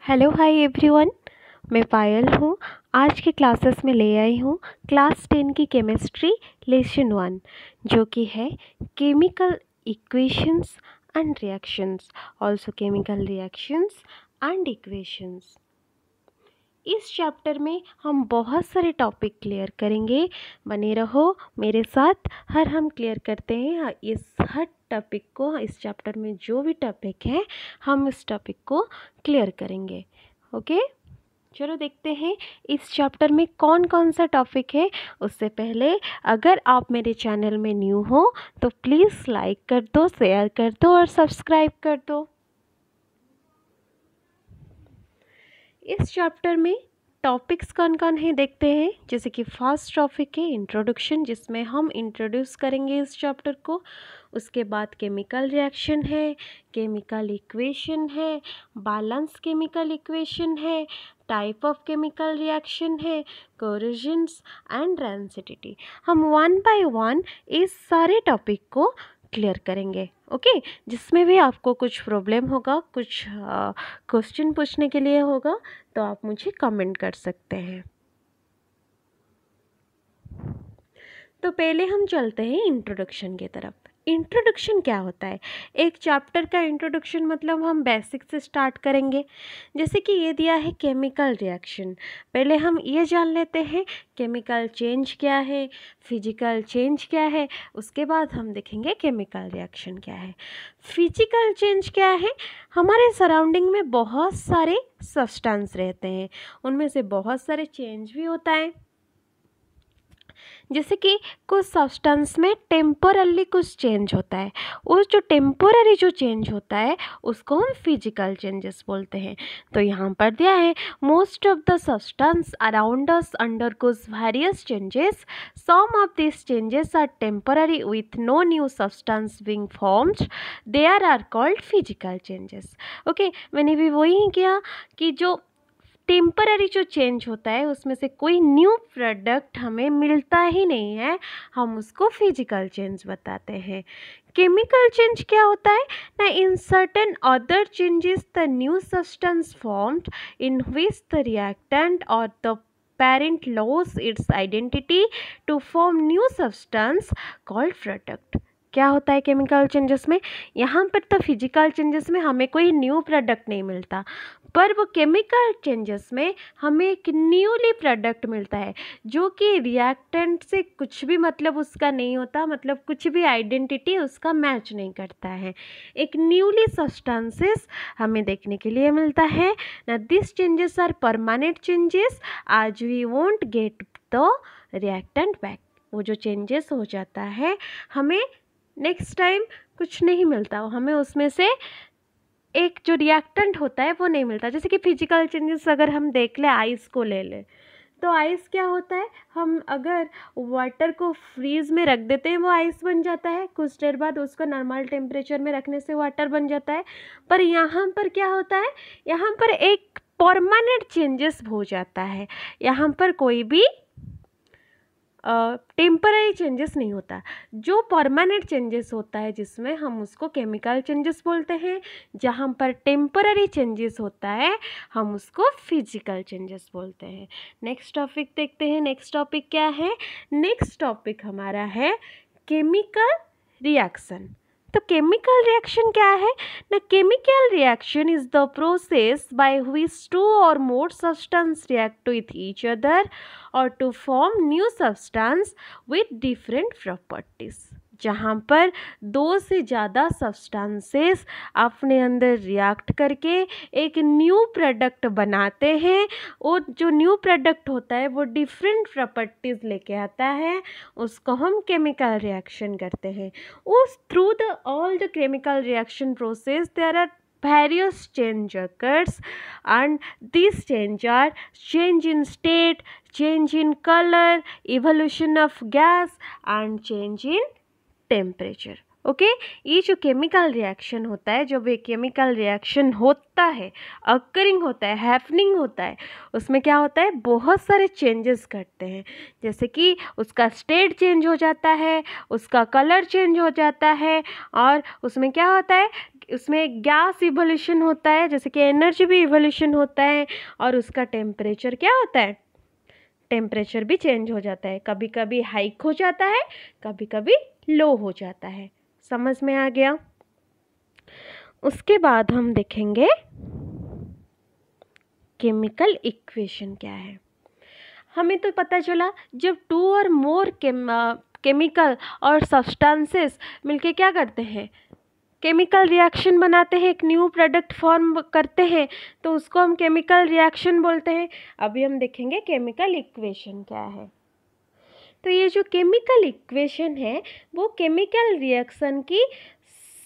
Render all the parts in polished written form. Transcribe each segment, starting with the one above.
Hello hi everyone. मैं पायल हूँ। आज के क्लासेस में ले आई हूँ क्लास 10 की केमिस्ट्री लेसन 1, जो कि है chemical equations and reactions, also chemical reactions and equations. इस चैप्टर में हम बहुत सारे टॉपिक क्लियर करेंगे। बने रहो मेरे साथ। हम क्लियर करते हैं इस हर टॉपिक को। इस चैप्टर में जो भी टॉपिक है हम इस टॉपिक को क्लियर करेंगे। ओके, चलो देखते हैं इस चैप्टर में कौन कौन सा टॉपिक है। उससे पहले अगर आप मेरे चैनल में न्यू हो तो प्लीज़ लाइक कर दो, शेयर कर दो और सब्सक्राइब कर दो। इस चैप्टर में टॉपिक्स कौन कौन है देखते हैं। जैसे कि फर्स्ट टॉपिक है इंट्रोडक्शन, जिसमें हम इंट्रोड्यूस करेंगे इस चैप्टर को। उसके बाद केमिकल रिएक्शन है, केमिकल इक्वेशन है, बैलेंस केमिकल इक्वेशन है, टाइप ऑफ केमिकल रिएक्शन है, कोरिजन्स एंड रेंसिडिटी। हम वन बाय वन इस सारे टॉपिक को क्लियर करेंगे। ओके, जिसमें भी आपको कुछ प्रॉब्लम होगा, कुछ क्वेश्चन पूछने के लिए होगा, तो आप मुझे कमेंट कर सकते हैं। तो पहले हम चलते हैं इंट्रोडक्शन की तरफ। इंट्रोडक्शन क्या होता है? एक चैप्टर का इंट्रोडक्शन मतलब हम बेसिक से स्टार्ट करेंगे। जैसे कि ये दिया है केमिकल रिएक्शन, पहले हम ये जान लेते हैं केमिकल चेंज क्या है, फिजिकल चेंज क्या है। उसके बाद हम देखेंगे केमिकल रिएक्शन क्या है। फिजिकल चेंज क्या है? हमारे सराउंडिंग में बहुत सारे सब्सटेंस रहते हैं, उनमें से बहुत सारे चेंज भी होता है। जैसे कि कुछ सब्सटेंस में टेम्पोरली कुछ चेंज होता है, उस जो टेम्पोररी जो चेंज होता है उसको हम फिजिकल चेंजेस बोलते हैं। तो यहाँ पर दिया है most of the substance around us undergoes various changes, some of this changes are temporary with no new substance being formed, there are called physical changes. Okay, मैंने भी वही किया कि जो टेम्पररी जो चेंज होता है उसमें से कोई न्यू प्रोडक्ट हमें मिलता ही नहीं है, हम उसको फिजिकल चेंज बताते हैं। केमिकल चेंज क्या होता है ना, in certain other changes the new substance formed in which the reactant और the parent loses its identity to form new substance called product। क्या होता है केमिकल चेंजेस में? यहाँ पर तो फिजिकल चेंजेस में हमें कोई न्यू प्रोडक्ट नहीं मिलता, पर वो केमिकल चेंजेस में हमें एक न्यूली प्रोडक्ट मिलता है जो कि रिएक्टेंट से कुछ भी मतलब उसका नहीं होता, मतलब कुछ भी आइडेंटिटी उसका मैच नहीं करता है। एक न्यूली सब्सटेंसेस हमें देखने के लिए मिलता है ना। This changes are permanent changes as we won't get the reactant back. वो जो चेंजेस हो जाता है हमें नेक्स्ट टाइम कुछ नहीं मिलता, हमें उसमें से एक जो रिएक्टेंट होता है वो नहीं मिलता। जैसे कि फिजिकल चेंजेस अगर हम देख ले, आइस को ले ले, तो आइस क्या होता है, हम अगर वाटर को फ्रीज में रख देते हैं वो आइस बन जाता है, कुछ देर बाद उसको नॉर्मल टेम्परेचर में रखने से वाटर बन जाता है। पर यहाँ पर क्या होता है, यहाँ पर एक परमानेंट चेंजेस हो जाता है, यहाँ पर कोई भी टेम्पररी चेंजेस नहीं होता। जो परमानेंट चेंजेस होता है जिसमें हम उसको केमिकल चेंजेस बोलते हैं, जहाँ पर टेम्पररी चेंजेस होता है हम उसको फिजिकल चेंजेस बोलते हैं। नेक्स्ट टॉपिक देखते हैं। नेक्स्ट टॉपिक क्या है? नेक्स्ट टॉपिक हमारा है केमिकल रिएक्शन। तो केमिकल रिएक्शन क्या है ना, chemical reaction is the process by which two or more substance react with each other or to form new substance with different properties. जहाँ पर दो से ज़्यादा सब्सटेंसेस अपने अंदर रिएक्ट करके एक न्यू प्रोडक्ट बनाते हैं, और जो न्यू प्रोडक्ट होता है वो डिफरेंट प्रॉपर्टीज़ लेके आता है, उसको हम केमिकल रिएक्शन करते हैं। उस through the all the chemical reaction process there are various change occurs, and these change are change in state, change in color, evolution of gas and change in temperature। Okay. ये जो chemical reaction होता है, जब ये chemical reaction होता है, occurring होता है, हैपनिंग होता है, उसमें क्या होता है, बहुत सारे चेंजेस घटते हैं। जैसे कि उसका स्टेट चेंज हो जाता है, उसका कलर चेंज हो जाता है, और उसमें क्या होता है, उसमें गैस इवोल्यूशन होता है, जैसे कि एनर्जी भी इवोल्यूशन होता है, और उसका टेम्परेचर क्या होता है, टेम्परेचर भी चेंज हो जाता है। कभी कभी हाइक हो जाता है, कभी कभी लो हो जाता है। समझ में आ गया। उसके बाद हम देखेंगे केमिकल इक्वेशन क्या है। हमें तो पता चला जब टू और मोर केमिकल और सब्सटेंसेस मिलके क्या करते हैं, केमिकल रिएक्शन बनाते हैं, एक न्यू प्रोडक्ट फॉर्म करते हैं, तो उसको हम केमिकल रिएक्शन बोलते हैं। अभी हम देखेंगे केमिकल इक्वेशन क्या है। तो ये जो केमिकल इक्वेशन है वो केमिकल रिएक्शन की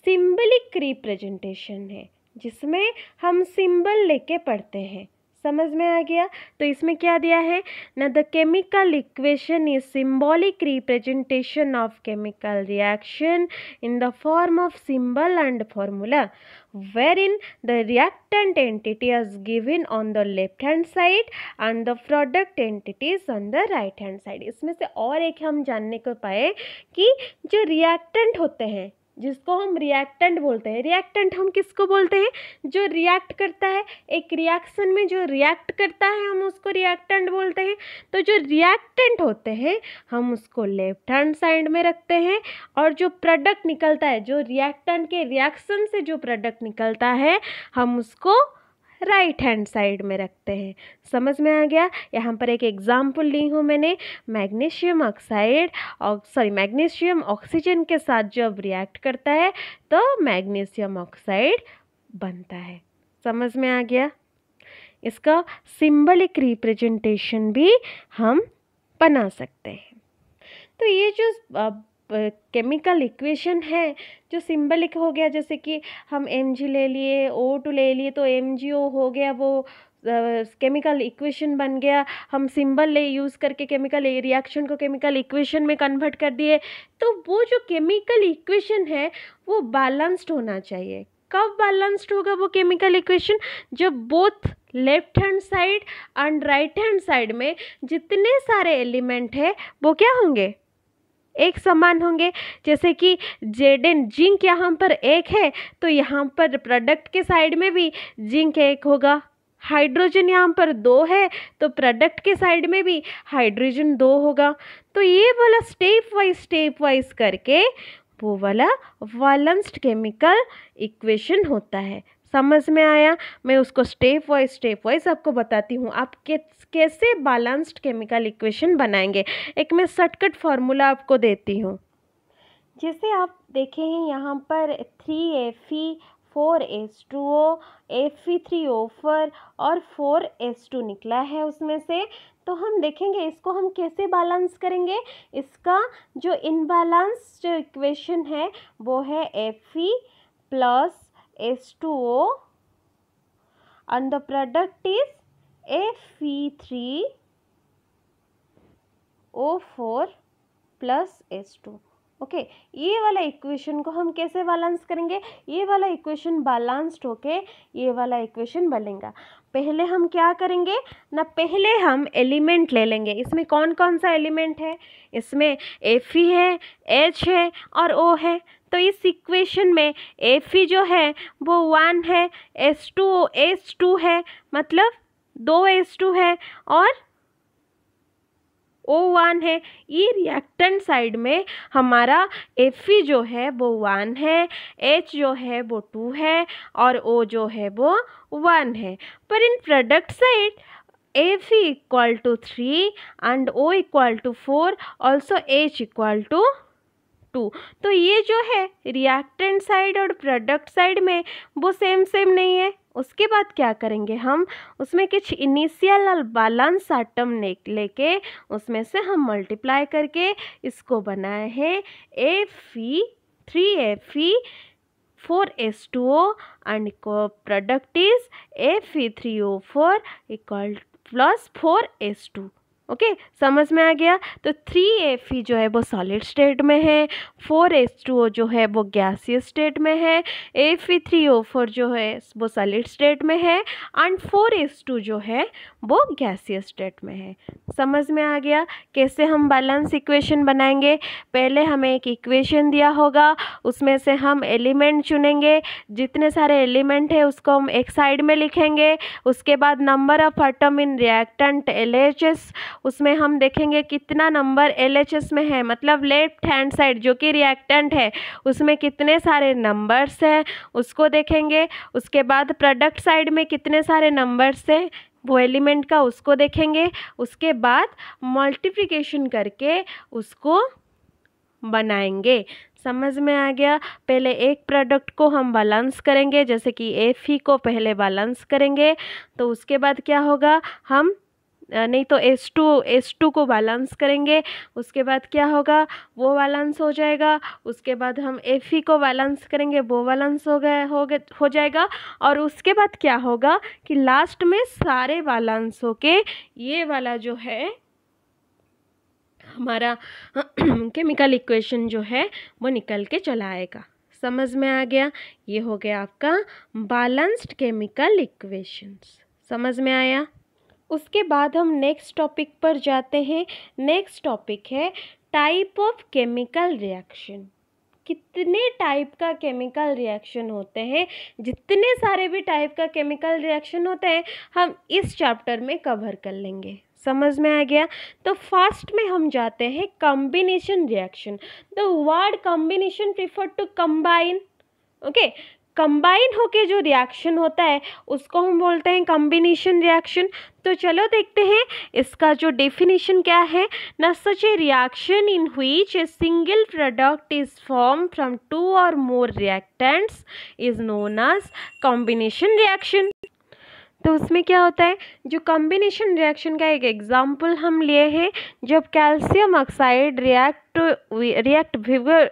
सिंबलिक रिप्रेजेंटेशन है, जिसमें हम सिंबल लेके पढ़ते हैं। समझ में आ गया। तो इसमें क्या दिया है ना, the chemical equation is symbolic representation of chemical reaction in the form of symbol and formula wherein the reactant entity is given on the left hand side and the product entity is on the right hand side। इसमें से और एक हम जानने को पाए कि जो रिएक्टेंट होते हैं, जिसको हम रिएक्टेंट बोलते हैं, रिएक्टेंट हम किसको बोलते हैं, जो रिएक्ट करता है, एक रिएक्शन में जो रिएक्ट करता है हम उसको रिएक्टेंट बोलते हैं। तो जो रिएक्टेंट होते हैं हम उसको लेफ्ट हैंड साइड में रखते हैं, और जो प्रोडक्ट निकलता है, जो रिएक्टेंट के रिएक्शन से जो प्रोडक्ट निकलता है हम उसको राइट हैंड साइड में रखते हैं। समझ में आ गया। यहाँ पर एक एग्जाम्पल ली हूँ मैंने, मैग्नीशियम ऑक्साइड और मैग्नीशियम ऑक्सीजन के साथ जब रिएक्ट करता है तो मैग्नीशियम ऑक्साइड बनता है। समझ में आ गया। इसका सिंबलिक रिप्रेजेंटेशन भी हम बना सकते हैं। तो ये जो केमिकल इक्वेशन है जो सिंबलिक हो गया, जैसे कि हम Mg ले लिए, O2 ले लिए, तो MgO हो गया, वो केमिकल इक्वेशन बन गया। हम सिंबल ले यूज़ करके केमिकल रिएक्शन को केमिकल इक्वेशन में कन्वर्ट कर दिए। तो वो जो केमिकल इक्वेशन है वो बैलेंस्ड होना चाहिए। कब बैलेंस्ड होगा वो केमिकल इक्वेशन, जब both left hand side and right hand side में जितने सारे एलिमेंट है वो क्या होंगे, एक समान होंगे। जैसे कि Zn जिंक यहाँ पर एक है तो यहाँ पर प्रोडक्ट के साइड में भी जिंक एक होगा। हाइड्रोजन यहाँ पर 2 है तो प्रोडक्ट के साइड में भी हाइड्रोजन 2 होगा। तो ये वाला स्टेप वाइज करके वो वाला बैलेंस्ड केमिकल इक्वेशन होता है। समझ में आया। मैं उसको स्टेप वाइज आपको बताती हूँ आप कैसे बैलेंस्ड केमिकल इक्वेशन बनाएंगे। एक मैं शॉर्टकट फार्मूला आपको देती हूँ। जैसे आप देखे हैं यहाँ पर 3Fe 4H2O Fe3O4 और 4H2 निकला है उसमें से। तो हम देखेंगे इसको हम कैसे बैलेंस करेंगे। इसका जो इनबैलेंस जो इक्वेशन है वो है Fe plus H2O and the product is Fe3O4 plus H2। Okay, ये वाला इक्वेशन को हम कैसे बैलेंस करेंगे, ये वाला इक्वेशन बैलेंस्ड होके ये वाला इक्वेशन बनेगा। पहले हम क्या करेंगे ना, पहले हम एलिमेंट ले लेंगे। इसमें कौन कौन सा एलिमेंट है, इसमें Fe है, H है और O है। तो इस इक्वेशन में Fe जो है वो 1 है, H2 है मतलब 2 H2 है और O1 है। ये रिएक्टेंट साइड में हमारा Fe जो है वो 1 है, H जो है वो 2 है और O जो है वो 1 है। पर in product side Fe equal to 3 and O equal to 4 also H equal to 2। तो ये जो है रिएक्टेंट साइड और प्रोडक्ट साइड में वो सेम नहीं है। उसके बाद क्या करेंगे हम, उसमें कुछ इनिशियल और बैलेंस आइटम लेके उसमें से हम मल्टीप्लाई करके इसको बनाए हैं Fe 3Fe 4H2O and product is Fe3O4 equal plus 4H2। Okay, समझ में आ गया। तो 3Fe जो है वो सॉलिड स्टेट में है, 4H2O जो है वो गैसियस स्टेट में है, Fe3O4 जो है वो सॉलिड स्टेट में है एंड 4H2 जो है वो गैसियस स्टेट में है। समझ में आ गया कैसे हम बैलेंस इक्वेशन बनाएंगे। पहले हमें एक इक्वेशन दिया होगा, उसमें से हम एलिमेंट चुनेंगे, जितने सारे एलिमेंट है उसको हम एक साइड में लिखेंगे। उसके बाद number of atom in reactant LHS, उसमें हम देखेंगे कितना नंबर LHS में है, मतलब लेफ्ट हैंड साइड जो कि रिएक्टेंट है उसमें कितने सारे नंबर्स हैं उसको देखेंगे। उसके बाद प्रोडक्ट साइड में कितने सारे नंबर्स हैं वो एलिमेंट का, उसको देखेंगे। उसके बाद मल्टीप्लिकेशन करके उसको बनाएंगे। समझ में आ गया। पहले एक प्रोडक्ट को हम बैलेंस करेंगे, जैसे कि Fe को पहले बैलेंस करेंगे, तो उसके बाद क्या होगा, हम नहीं तो H2 को बैलेंस करेंगे, उसके बाद क्या होगा वो बैलेंस हो जाएगा। उसके बाद हम Fe को बैलेंस करेंगे, वो बैलेंस हो जाएगा। और उसके बाद क्या होगा कि लास्ट में सारे बैलेंस होके ये वाला जो है हमारा केमिकल इक्वेशन जो है वो निकल के चला आएगा। समझ में आ गया। ये हो गया आपका बैलेंस्ड केमिकल इक्वेशंस। समझ में आया। उसके बाद हम नेक्स्ट टॉपिक पर जाते हैं। नेक्स्ट टॉपिक है टाइप ऑफ केमिकल रिएक्शन। कितने टाइप का केमिकल रिएक्शन होते हैं, जितने सारे भी टाइप का केमिकल रिएक्शन होते हैं हम इस चैप्टर में कवर कर लेंगे। समझ में आ गया। तो फर्स्ट में हम जाते हैं combination reaction. The word combination prefer to combine. Okay, combine होके जो रिएक्शन होता है उसको हम बोलते हैं कॉम्बिनेशन रिएक्शन। तो चलो देखते हैं इसका जो डेफिनेशन क्या है ना। Such a reaction in which a single product is form from 2 और more reactants is known as combination reaction. तो उसमें क्या होता है, जो कॉम्बिनेशन रिएक्शन का एक एग्जाम्पल हम लिए हैं, जब calcium oxide react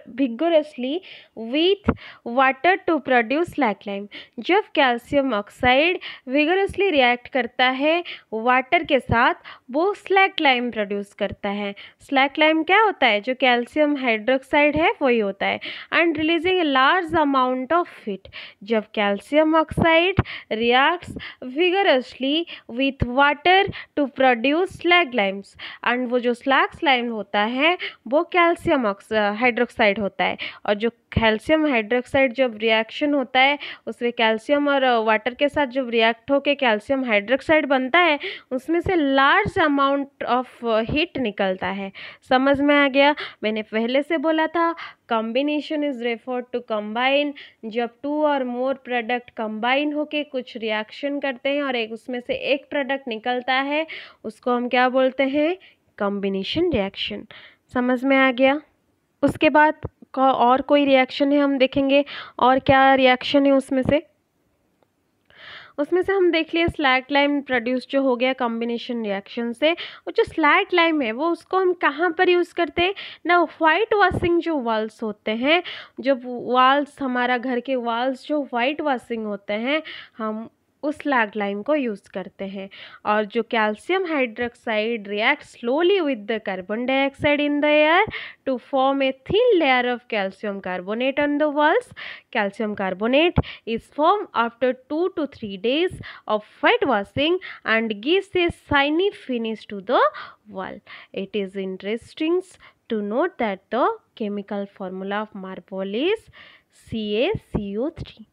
vigorously with water to produce slack lime। जब कैल्शियम ऑक्साइड विगरसली रिएक्ट करता है वाटर के साथ, वो स्लैक लाइम प्रोड्यूस करता है। स्लैक लाइम क्या होता है, जो कैल्शियम हाइड्रोक्साइड है वही होता है। And releasing a large amount of heat. जब calcium oxide reacts vigorously with water to produce slag limes, and वो जो स्लैग लाइम होता है वो कैल्शियम हाइड्रोक्साइड होता है। और जो कैल्शियम हाइड्रोक्साइड जब रिएक्शन होता है उसमें कैल्शियम और वाटर के साथ जब रिएक्ट होके कैल्शियम हाइड्रोक्साइड बनता है, उसमें से लार्ज अमाउंट ऑफ हीट निकलता है। समझ में आ गया। मैंने पहले से बोला था combination is refer to combine. जब 2 और मोर प्रोडक्ट कंबाइन होके कुछ रिएक्शन करते हैं और उसमें से एक प्रोडक्ट निकलता है, उसको हम क्या बोलते हैं, कॉम्बिनेशन रिएक्शन। समझ में आ गया। उसके बाद और कोई रिएक्शन है हम देखेंगे, और क्या रिएक्शन है उसमें से हम देख लिए स्लैग लाइम प्रोड्यूस जो हो गया कॉम्बिनेशन रिएक्शन से। और जो स्लैग लाइम है वो उसको हम कहाँ पर यूज़ करते हैं ना, वाइट वॉशिंग जो वॉल्स होते हैं, जब वॉल्स हमारा घर के वॉल्स जो वाइट वॉशिंग होते हैं, हम उस स्लैग लाइम को यूज़ करते हैं। और जो calcium hydroxide react slowly with the carbon dioxide in the air to form a thin layer of calcium carbonate on the walls. Calcium carbonate is formed after 2 to 3 days of white washing and gives a shiny finish to the wall. It is interesting to note that the chemical formula of marble is CaCO3।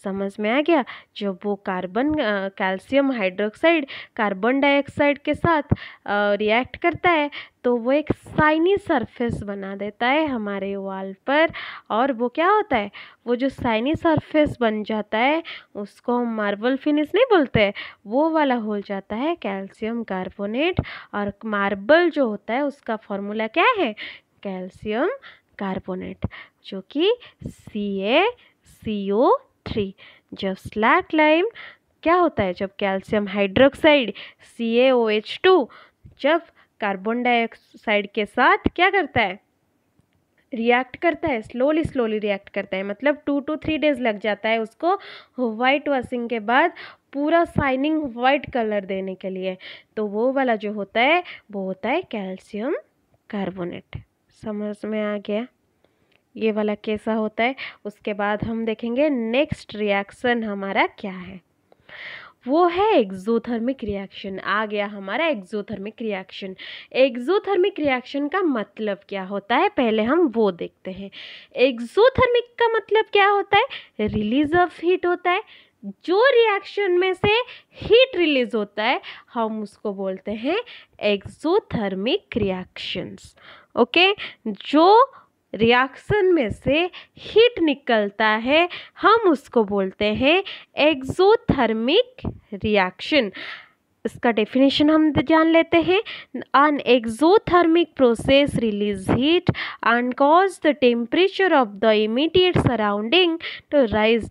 समझ में आ गया। जब वो calcium hydroxide carbon dioxide के साथ react करता है तो वो एक शाइनी सरफेस बना देता है हमारे वॉल पर। और वो क्या होता है, वो जो शाइनी सरफेस बन जाता है उसको हम मार्बल फिनिश नहीं बोलते, वो वाला हो जाता है कैल्शियम कार्बोनेट। और मार्बल जो होता है उसका फॉर्मूला क्या है, कैल्शियम कार्बोनेट, जो कि CaCO3। जब स्लैग लाइम क्या होता है, जब कैल्शियम हाइड्रोक्साइड CaOH2 जब कार्बन डाइऑक्साइड के साथ क्या करता है, रिएक्ट करता है, स्लोली रिएक्ट करता है, मतलब 2 to 3 days लग जाता है उसको वाइट वॉशिंग के बाद पूरा शाइनिंग वाइट कलर देने के लिए, तो वो वाला जो होता है वो होता है कैल्शियम कार्बोनेट। समझ में आ गया ये वाला कैसा होता है। उसके बाद हम देखेंगे नेक्स्ट रिएक्शन हमारा क्या है, वो है एक्सोथर्मिक रिएक्शन। आ गया हमारा एक्सोथर्मिक रिएक्शन। एक्सोथर्मिक रिएक्शन का मतलब क्या होता है पहले हम वो देखते हैं। एक्सोथर्मिक का मतलब क्या होता है, रिलीज ऑफ हीट होता है। जो रिएक्शन में से हीट रिलीज होता है हम उसको बोलते हैं एक्सोथर्मिक रिएक्शंस। ओके, जो रिएक्शन में से हीट निकलता है हम उसको बोलते हैं एक्सोथर्मिक रिएक्शन। इसका डेफिनेशन हम जान लेते हैं। An exothermic process release heat and cause the temperature of the immediate surrounding to rise.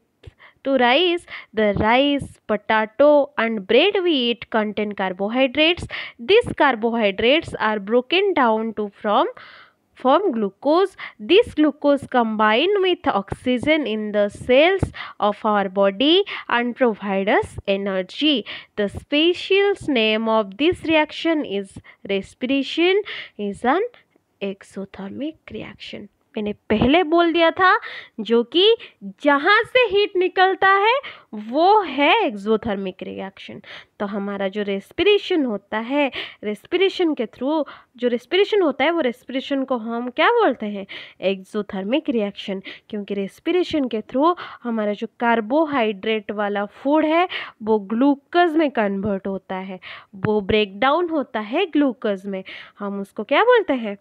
The rice, potato and bread we eat contain carbohydrates. These carbohydrates are broken down to form glucose. This glucose combine with oxygen in the cells of our body and provide us energy. The special name of this reaction is respiration, is an exothermic reaction. मैंने पहले बोल दिया था जो कि जहाँ से heat निकलता है वो है एक्सोथर्मिक रिएक्शन। तो हमारा जो रेस्पिरेशन होता है, रेस्पिरेशन के थ्रू जो रेस्पिरेशन होता है वो रेस्पिरेशन को हम क्या बोलते हैं, एक्सोथर्मिक रिएक्शन। क्योंकि रेस्पिरेशन के थ्रू हमारा जो कार्बोहाइड्रेट वाला फूड है वो ग्लूकोज में कन्वर्ट होता है, वो ब्रेक डाउन होता है ग्लूकोज में, हम उसको क्या बोलते हैं,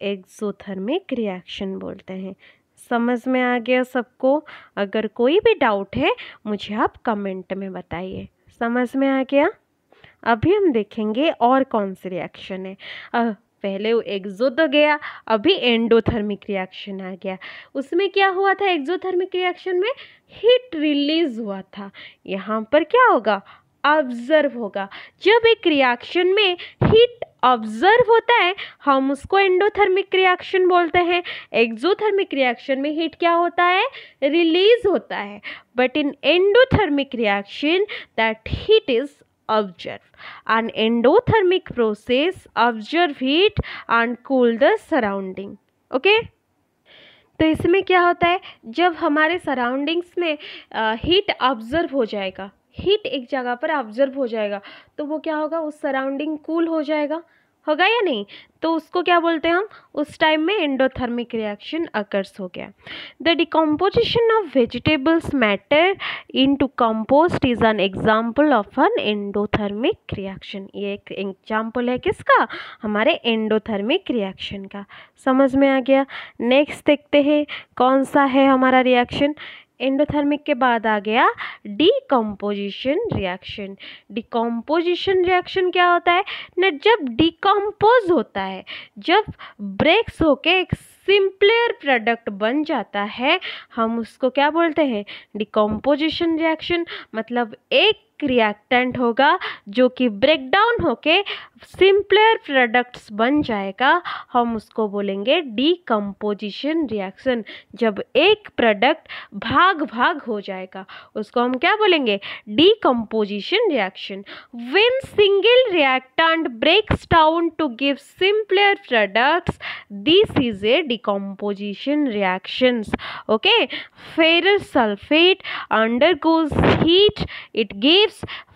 एक्सोथर्मिक रिएक्शन बोलते हैं। समझ में आ गया सबको? अगर कोई भी डाउट है मुझे आप कमेंट में बताइए। समझ में आ गया? अभी हम देखेंगे और कौन सी रिएक्शन है। पहले एक्सो तो गया, अभी एंडोथर्मिक रिएक्शन आ गया। उसमें क्या हुआ था, एक्सोथर्मिक रिएक्शन में हीट रिलीज हुआ था। यहाँ पर क्या होगा, ऑब्जर्व होगा। जब एक रिएक्शन में हीट ऑब्जर्व होता है हम उसको एंडोथर्मिक रिएक्शन बोलते हैं। एक्सोथर्मिक रिएक्शन में हीट क्या होता है, रिलीज होता है। But in endothermic reaction that heat is observed. An endothermic process observe heat and cool the surrounding. Okay? तो इसमें क्या होता है, जब हमारे सराउंडिंग्स में हीट ऑब्जर्व हो जाएगा, हीट एक जगह पर ऑब्जर्व हो जाएगा तो वो क्या होगा, उस सराउंडिंग कूल हो जाएगा, होगा या नहीं। तो उसको क्या बोलते हैं हम, उस टाइम में एंडोथर्मिक रिएक्शन अकर्स हो गया। The decomposition of vegetables matter into compost is an example of an endothermic reaction. ये एक एग्जाम्पल है किसका, हमारे एंडोथर्मिक रिएक्शन का। समझ में आ गया? नेक्स्ट देखते हैं कौन सा है हमारा रिएक्शन। एंडोथर्मिक के बाद आ गया डिकम्पोजिशन रिएक्शन। डिकम्पोजिशन रिएक्शन क्या होता है ना, जब डिकम्पोज होता है, जब ब्रेक्स होके एक सिंपलर प्रोडक्ट बन जाता है हम उसको क्या बोलते हैं, डिकम्पोजिशन रिएक्शन। मतलब एक रिएक्टेंट होगा जो कि ब्रेक डाउन होके सिंपलर प्रोडक्ट्स बन जाएगा, हम उसको बोलेंगे डिकम्पोजिशन रिएक्शन। जब एक प्रोडक्ट भाग भाग हो जाएगा उसको हम क्या बोलेंगे, decomposition reaction. When single reactant breaks down to give simpler products, this is a decomposition reactions. Okay, ferrous sulfate undergoes heat, it gives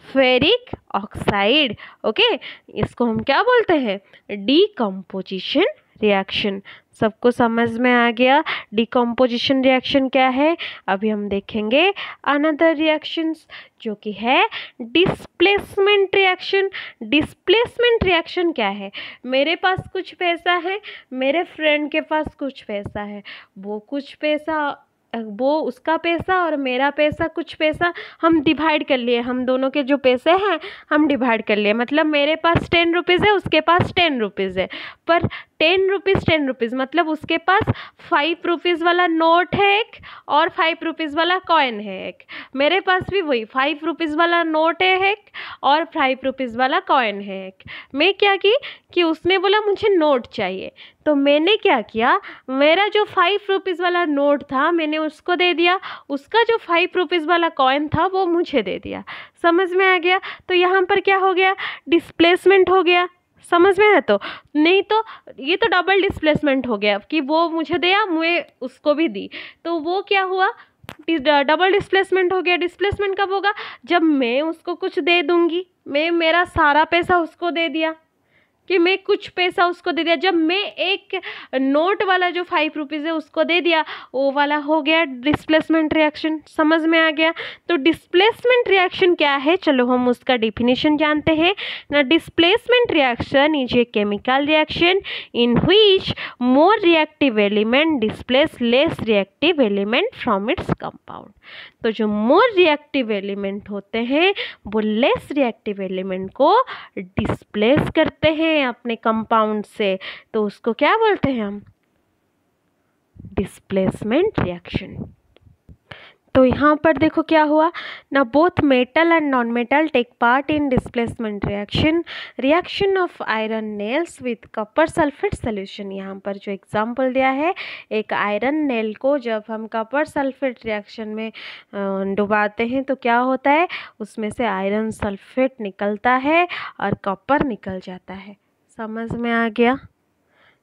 ferric oxide. Okay, इसको हम क्या बोलते हैं, डिकम्पोजिशन रिएक्शन। सबको समझ में आ गया डिकम्पोजिशन रिएक्शन क्या है। अभी हम देखेंगे अनदर रिएक्शंस जो कि है डिस्प्लेसमेंट रिएक्शन। डिस्प्लेसमेंट रिएक्शन क्या है, मेरे पास कुछ पैसा है, मेरे फ्रेंड के पास कुछ पैसा है, वो कुछ पैसा, वो उसका पैसा और मेरा पैसा, कुछ पैसा हम डिवाइड कर लिए, हम दोनों के जो पैसे हैं हम डिवाइड कर लिए। मतलब मेरे पास 10 रुपीज़ है, उसके पास 10 रुपीज़ है, पर 10 रुपीज़ 10 रुपीज़ मतलब उसके पास 5 रुपीज़ वाला नोट है एक और 5 रुपीज़ वाला कॉइन है एक। मेरे पास भी वही 5 रुपीज़ वाला नोट है एक और 5 रुपीज़ वाला कॉइन है एक। मैं क्या की कि उसने बोला मुझे नोट चाहिए, तो मैंने क्या किया, मेरा जो 5 रुपीज़ वाला नोट था मैंने उसको दे दिया, उसका जो 5 रुपीज़ वाला कॉइन था वो मुझे दे दिया। समझ में आ गया। तो यहाँ पर क्या हो गया, डिस्प्लेसमेंट हो गया। समझ में है। तो नहीं तो ये तो डबल डिस्प्लेसमेंट हो गया कि वो मुझे दिया, मैं उसको भी दी, तो वो क्या हुआ, डबल डिस्प्लेसमेंट हो गया। डिस्प्लेसमेंट कब होगा, जब मैं उसको कुछ दे दूंगी, मैं मेरा सारा पैसा उसको दे दिया, कि मैं कुछ पैसा उसको दे दिया। जब मैं एक नोट वाला जो 5 रुपीज़ है उसको दे दिया, वो वाला हो गया डिस्प्लेसमेंट रिएक्शन। समझ में आ गया। तो डिस्प्लेसमेंट रिएक्शन क्या है, चलो हम उसका डिफिनीशन जानते हैं ना। Displacement reaction is a chemical reaction in which more reactive element displace less reactive element from its compound. तो जो मोर रिएक्टिव एलिमेंट होते हैं वो लेस रिएक्टिव एलिमेंट को डिस्प्लेस करते हैं अपने कंपाउंड से, तो उसको क्या बोलते हैं हम, डिस्प्लेसमेंट रिएक्शन। तो यहाँ पर देखो क्या हुआ ना, both metal and non metal take part in displacement reaction. Reaction of iron nails with copper sulphate solution. यहाँ पर जो एग्जांपल दिया है, एक आयरन नेल को जब हम कॉपर सल्फेट रिएक्शन में डुबाते हैं तो क्या होता है, उसमें से आयरन सल्फेट निकलता है और कॉपर निकल जाता है। समझ में आ गया।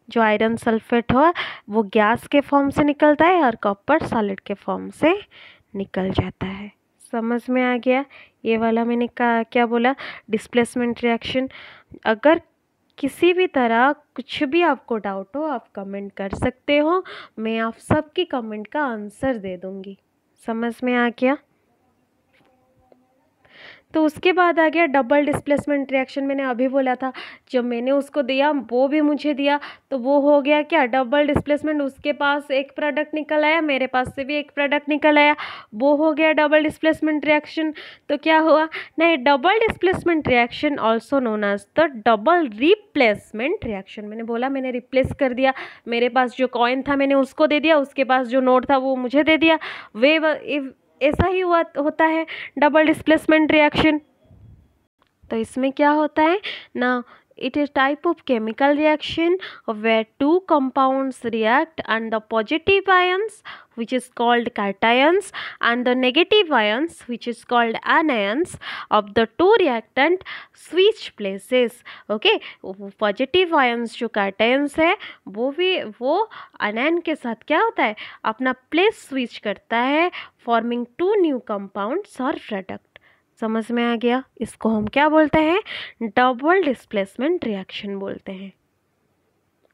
जो आयरन सल्फेट हो वो गैस के फॉर्म से निकलता है और कॉपर सॉलिड के फॉर्म से निकल जाता है। समझ में आ गया। ये वाला मैंने क्या बोला, डिस्प्लेसमेंट रिएक्शन। अगर किसी भी तरह कुछ भी आपको डाउट हो आप कमेंट कर सकते हो, मैं आप सबकी कमेंट का आंसर दे दूँगी। समझ में आ गया। तो उसके बाद आ गया डबल डिस्प्लेसमेंट रिएक्शन। मैंने अभी बोला था, जब मैंने उसको दिया वो भी मुझे दिया, तो वो हो गया क्या, डबल डिस्प्लेसमेंट। उसके पास एक प्रोडक्ट निकल आया, मेरे पास से भी एक प्रोडक्ट निकल आया, वो हो गया डबल डिस्प्लेसमेंट रिएक्शन। तो क्या हुआ, नहीं, double displacement reaction also known as the double replacement reaction. मैंने बोला मैंने रिप्लेस कर दिया, मेरे पास जो कॉइन था मैंने उसको दे दिया, उसके पास जो नोट था वो मुझे दे दिया। ऐसा ही होता है डबल डिस्प्लेसमेंट रिएक्शन। तो इसमें क्या होता है ना, it is type of chemical reaction where two compounds react and the positive ions which is called cations and the negative ions which is called anions of the two reactant switch places. Okay, positive ions जो cations है वो anion के साथ क्या होता है, अपना place switch करता है, फॉर्मिंग टू न्यू कंपाउंड्स और प्रोडक्ट। समझ में आ गया। इसको हम क्या बोलते हैं, डबल डिस्प्लेसमेंट रिएक्शन बोलते हैं।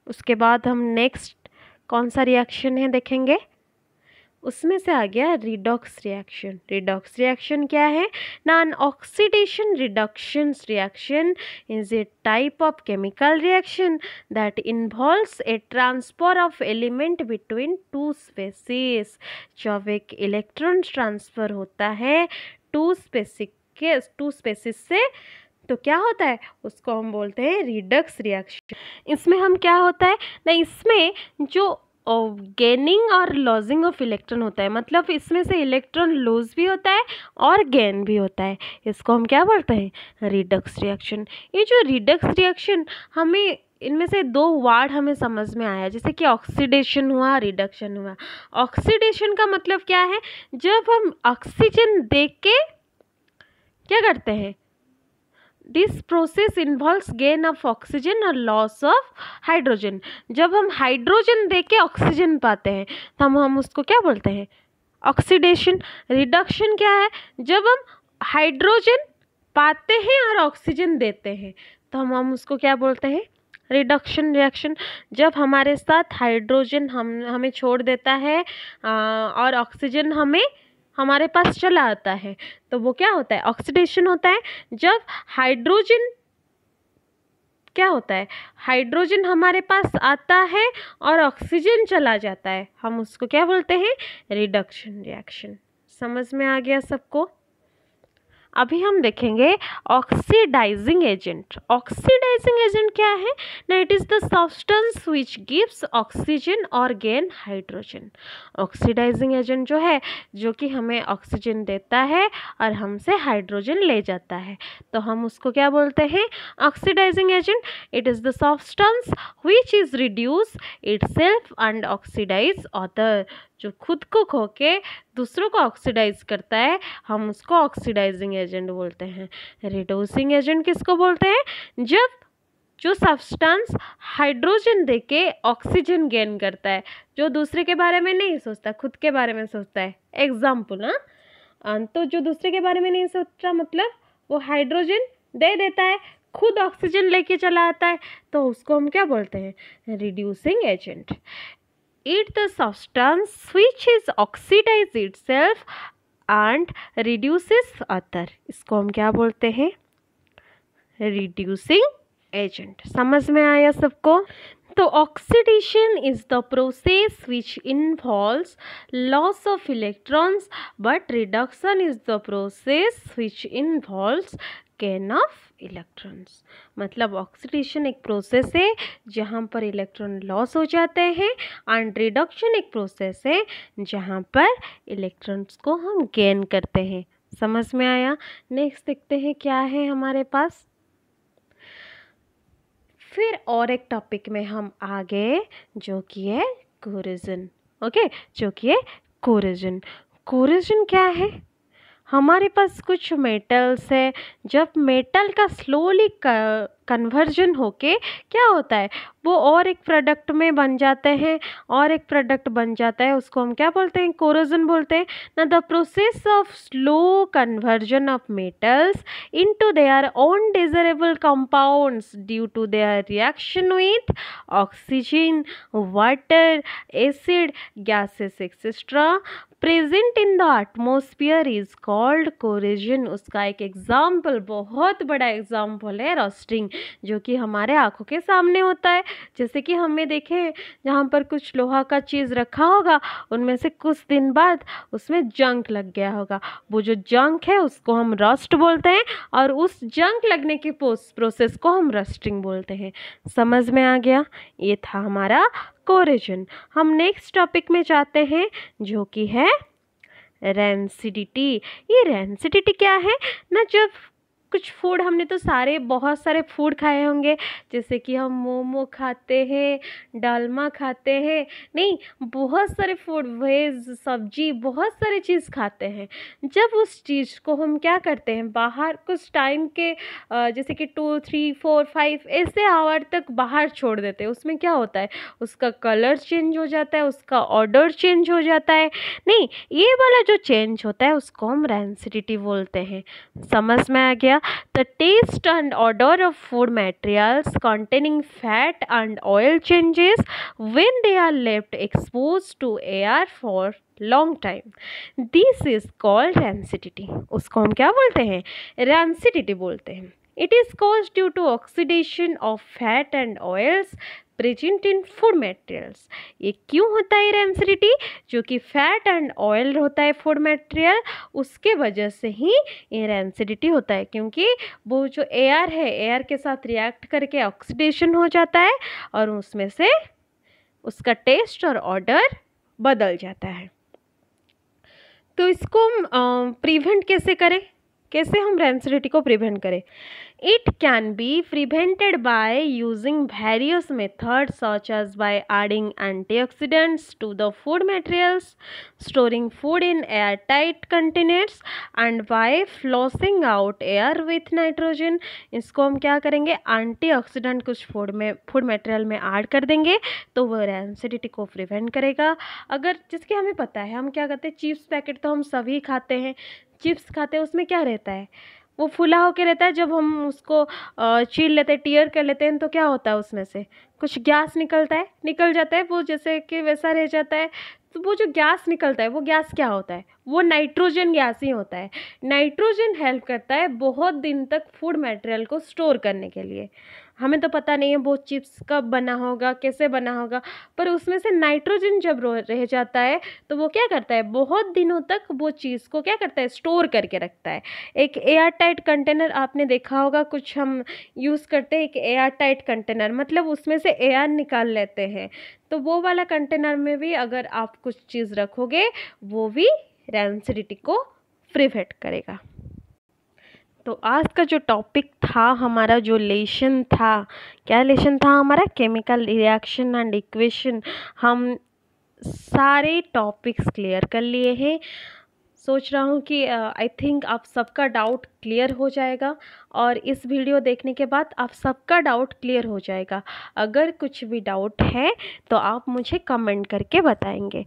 उसके बाद हम नेक्स्ट कौन सा रिएक्शन है देखेंगे, उसमें से आ गया रिडॉक्स रिएक्शन। रिडॉक्स रिएक्शन क्या है ना, an oxidation reduction reaction is a type of chemical reaction that involves A transfer of element between two species. जब एक इलेक्ट्रॉन ट्रांसफर होता है टू स्पेसीज से, तो क्या होता है, उसको हम बोलते हैं रिडक्स रिएक्शन। इसमें हम क्या होता है ना, इसमें जो गेनिंग और लॉजिंग ऑफ इलेक्ट्रॉन होता है, मतलब इसमें से इलेक्ट्रॉन लूज भी होता है और गेन भी होता है, इसको हम क्या बोलते हैं, रिडक्स रिएक्शन। ये जो रिडक्स रिएक्शन, हमें इनमें से दो वर्ड हमें समझ में आया, जैसे कि ऑक्सीडेशन हुआ, रिडक्शन हुआ। ऑक्सीडेशन का मतलब क्या है, जब हम ऑक्सीजन देख के क्या करते हैं, this process involves gain of oxygen और लॉस ऑफ हाइड्रोजन। जब हम हाइड्रोजन दे के ऑक्सीजन पाते हैं तो हम उसको क्या बोलते हैं, ऑक्सीडेशन। रिडक्शन क्या है, जब हम हाइड्रोजन पाते हैं और ऑक्सीजन देते हैं तो हम उसको क्या बोलते हैं, रिडक्शन रिएक्शन। जब हमारे साथ हाइड्रोजन हमें छोड़ देता है और ऑक्सीजन हमारे पास चला आता है, तो वो क्या होता है, ऑक्सीडेशन होता है। जब हाइड्रोजन क्या होता है, हाइड्रोजन हमारे पास आता है और ऑक्सीजन चला जाता है, हम उसको क्या बोलते हैं, रिडक्शन रिएक्शन। समझ में आ गया सबको। अभी हम देखेंगे ऑक्सीडाइजिंग एजेंट। ऑक्सीडाइजिंग एजेंट क्या है ना, it is the substance which gives oxygen और गेन हाइड्रोजन। ऑक्सीडाइजिंग एजेंट जो है, जो कि हमें ऑक्सीजन देता है और हमसे हाइड्रोजन ले जाता है, तो हम उसको क्या बोलते हैं, oxidising agent. It is the substance which is reduce itself and oxidise other, जो खुद को खो के दूसरों को ऑक्सीडाइज करता है, हम उसको ऑक्सीडाइजिंग एजेंट बोलते हैं। रिड्यूसिंग एजेंट किसको बोलते हैं, जब जो सब्सटेंस हाइड्रोजन देके ऑक्सीजन गेन करता है, जो दूसरे के बारे में नहीं सोचता, खुद के बारे में सोचता है। एग्जाम्पल, तो जो दूसरे के बारे में नहीं सोचता मतलब वो हाइड्रोजन दे देता है, खुद ऑक्सीजन लेके चला आता है, तो उसको हम क्या बोलते हैं, reducing agent. It the substance which is oxidize itself and reduces other, इसको हम क्या बोलते हैं, reducing agent। समझ में आया सबको? तो oxidation is the process which involves loss of electrons, but reduction is the process which involves gain of electrons. मतलब ऑक्सीडेशन एक प्रोसेस है जहाँ पर इलेक्ट्रॉन लॉस हो जाते हैं, एंड रिडक्शन एक प्रोसेस है जहाँ पर इलेक्ट्रॉन्स को हम गेन करते हैं। समझ में आया? नेक्स्ट देखते हैं क्या है हमारे पास। फिर और एक टॉपिक में हम आगे, जो कि है कोरोजन। ओके, जो कि है कोरोजन। कोरोजन क्या है, हमारे पास कुछ मेटल्स है, जब मेटल का स्लोली कन्वर्जन होके क्या होता है, वो और एक प्रोडक्ट में बन जाते हैं, और एक प्रोडक्ट बन जाता है, उसको हम क्या बोलते हैं, कोरोजन बोलते हैं ना। The process of slow conversion of metals into their own desirable compounds due to their reaction with oxygen, water, acid, gases etcetera present in the atmosphere is called corrosion. उसका एक एग्जाम्पल, बहुत बड़ा example है rusting, जो कि हमारे आंखों के सामने होता है। जैसे कि हमें देखें, जहाँ पर कुछ लोहा का चीज़ रखा होगा, उनमें से कुछ दिन बाद उसमें जंक लग गया होगा, वो जो जंक है उसको हम रस्ट बोलते हैं, और उस जंक लगने की प्रोसेस को हम रस्टिंग बोलते हैं। समझ में आ गया? ये था हमारा कोरोजन। हम नेक्स्ट टॉपिक में जाते हैं, जो कि है रेंसिडिटी। ये रेंसिडिटी क्या है ना, जब कुछ फूड, हमने तो बहुत सारे फूड खाए होंगे, जैसे कि हम मोमो खाते हैं, डालमा खाते हैं, नहीं बहुत सारे फूड, वेज, सब्जी, बहुत सारी चीज़ खाते हैं। जब उस चीज़ को हम क्या करते हैं, बाहर कुछ टाइम के जैसे कि 2, 3, 4, 5 ऐसे आवर तक बाहर छोड़ देते हैं, उसमें क्या होता है, उसका कलर चेंज हो जाता है, उसका ऑर्डर चेंज हो जाता है। नहीं, ये वाला जो चेंज होता है उसको हम रेंसिडिटी बोलते हैं। समझ में आ गया? The taste and odor of food materials containing fat and oil changes when they are left exposed to air for long time. This is called rancidity. उसको हम क्या बोलते हैं, rancidity बोलते हैं। It is caused due to oxidation of fat and oils present in food materials. ये क्यों होता है रेंसिडिटी, जो कि फैट एंड ऑयल होता है फूड मटेरियल, उसके वजह से ही ये रेंसिडिटी होता है, क्योंकि वो जो एयर है, एयर के साथ रिएक्ट करके ऑक्सीडेशन हो जाता है, और उसमें से उसका टेस्ट और ऑर्डर बदल जाता है। तो इसको हम प्रिवेंट कैसे करें, कैसे हम रेंसिडिटी को प्रिवेंट करें? It can be prevented by using various methods, such as by adding antioxidants to the food materials, storing food in airtight containers, and by flushing out air with nitrogen. इसको हम क्या करेंगे, antioxidant कुछ food material में add कर देंगे, तो वो रेंसिडिटी को प्रिवेंट करेगा। अगर जिसके हमें पता है, हम क्या करते हैं, चिप्स पैकेट तो हम सभी खाते हैं, चिप्स खाते हैं, उसमें क्या रहता है, वो फुला होके रहता है। जब हम उसको छील लेते हैं, टीयर कर लेते हैं, तो क्या होता है, उसमें से कुछ गैस निकल जाता है, वो जैसे कि वैसा रह जाता है। तो वो जो गैस निकलता है, वो गैस क्या होता है, वो नाइट्रोजन गैस ही होता है। नाइट्रोजन हेल्प करता है बहुत दिन तक फूड मटेरियल को स्टोर करने के लिए। हमें तो पता नहीं है वो चिप्स कब बना होगा, कैसे बना होगा, पर उसमें से नाइट्रोजन जब रह जाता है तो वो क्या करता है, बहुत दिनों तक वो चीज़ को क्या करता है, स्टोर करके रखता है। एक एयर टाइट कंटेनर आपने देखा होगा, कुछ हम यूज़ करते हैं एक एयर टाइट कंटेनर, मतलब उसमें से एयर निकाल लेते हैं। तो वो वाला कंटेनर में भी अगर आप कुछ चीज़ रखोगे वो भी रैंसिडिटी को प्रिवेंट करेगा। तो आज का जो टॉपिक था, हमारा जो लेसन था, क्या लेसन था हमारा, केमिकल रिएक्शन एंड इक्वेशन। हम सारे टॉपिक्स क्लियर कर लिए हैं। सोच रहा हूँ कि आई थिंक आप सबका डाउट क्लियर हो जाएगा, और इस वीडियो देखने के बाद आप सबका डाउट क्लियर हो जाएगा। अगर कुछ भी डाउट है तो आप मुझे कमेंट करके बताएंगे।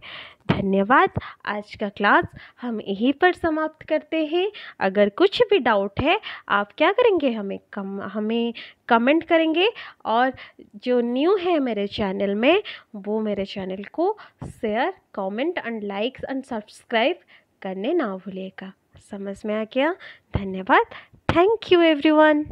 धन्यवाद। आज का क्लास हम यहीं पर समाप्त करते हैं। अगर कुछ भी डाउट है आप क्या करेंगे, हमें कमेंट करेंगे, और जो न्यू है मेरे चैनल में वो मेरे चैनल को share, comment and likes and subscribe करने ना भूलिएगा। समझ में आ गया? धन्यवाद। Thank you everyone.